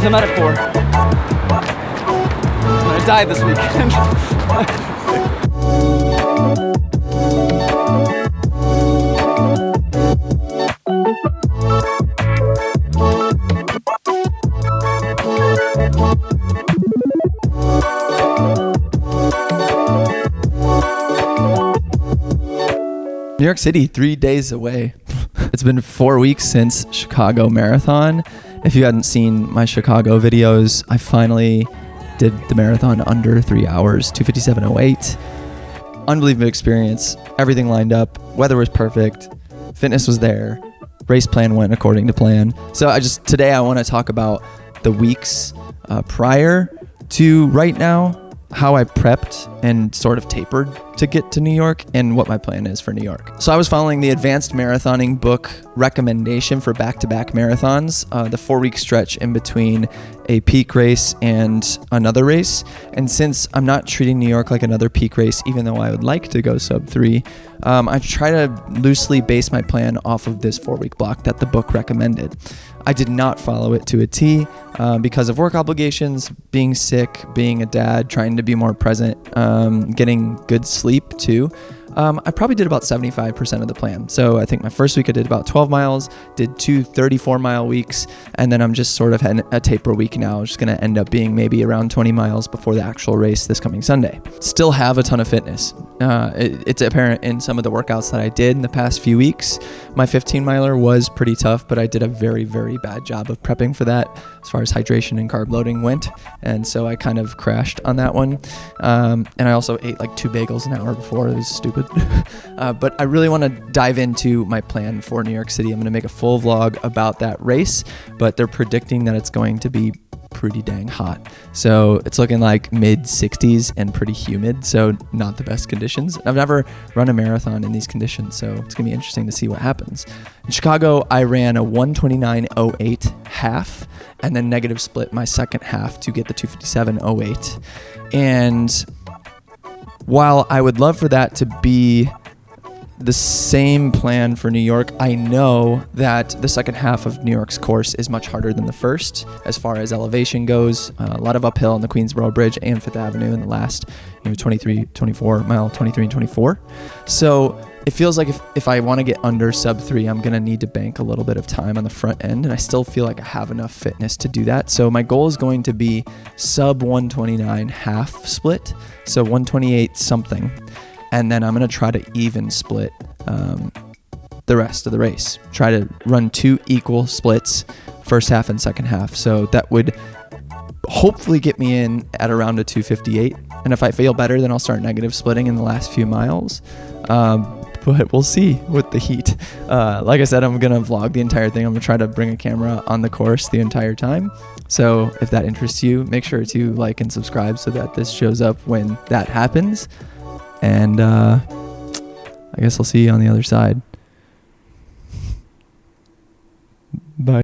I'm at 4. I'm gonna die this weekend. New York City, 3 days away. It's been 4 weeks since Chicago Marathon. If you hadn't seen my Chicago videos, I finally did the marathon under 3 hours, 2:57:08. Unbelievable experience. Everything lined up. Weather was perfect. Fitness was there. Race plan went according to plan. So today I want to talk about the weeks prior to right now, how I prepped and sort of tapered to get to New York, and what my plan is for New York. So I was following the Advanced Marathoning book recommendation for back-to-back marathons, the 4-week stretch in between a peak race and another race. And since I'm not treating New York like another peak race, even though I would like to go sub 3, I try to loosely base my plan off of this 4-week block that the book recommended. I did not follow it to a T because of work obligations, being sick, being a dad, trying to be more present, getting good sleep too. I probably did about 75% of the plan. So I think my first week I did about 12 miles, did 2 34-mile weeks, and then I'm just sort of had a taper week now. It's just going to end up being maybe around 20 miles before the actual race this coming Sunday. Still have a ton of fitness. It's apparent in some of the workouts that I did in the past few weeks. My 15-miler was pretty tough, but I did a very, very bad job of prepping for that as far as hydration and carb loading went. And so I kind of crashed on that one. And I also ate like 2 bagels an hour before. It was stupid. But I really want to dive into my plan for New York City. I'm going to make a full vlog about that race, but they're predicting that it's going to be pretty dang hot. So it's looking like mid 60s and pretty humid. So not the best conditions. I've never run a marathon in these conditions, so it's gonna be interesting to see what happens. In Chicago, I ran a 1:29:08 half and then negative split my second half to get the 2:57:08. And while I would love for that to be the same plan for New York, I know that the second half of New York's course is much harder than the first as far as elevation goes. A lot of uphill on the Queensboro Bridge and Fifth Avenue in the last 24 mile, 23 and 24. So it feels like if I want to get under sub 3, I'm going to need to bank a little bit of time on the front end, and I still feel like I have enough fitness to do that. So my goal is going to be sub 129 half split, so 128 something. And then I'm going to try to even split the rest of the race. Try to run 2 equal splits, first half and second half. So that would hopefully get me in at around a 2:58. And if I feel better, then I'll start negative splitting in the last few miles. But we'll see with the heat. Like I said, I'm going to vlog the entire thing. I'm going to try to bring a camera on the course the entire time. So if that interests you, make sure to like and subscribe so that this shows up when that happens. And I guess I'll see you on the other side. Bye.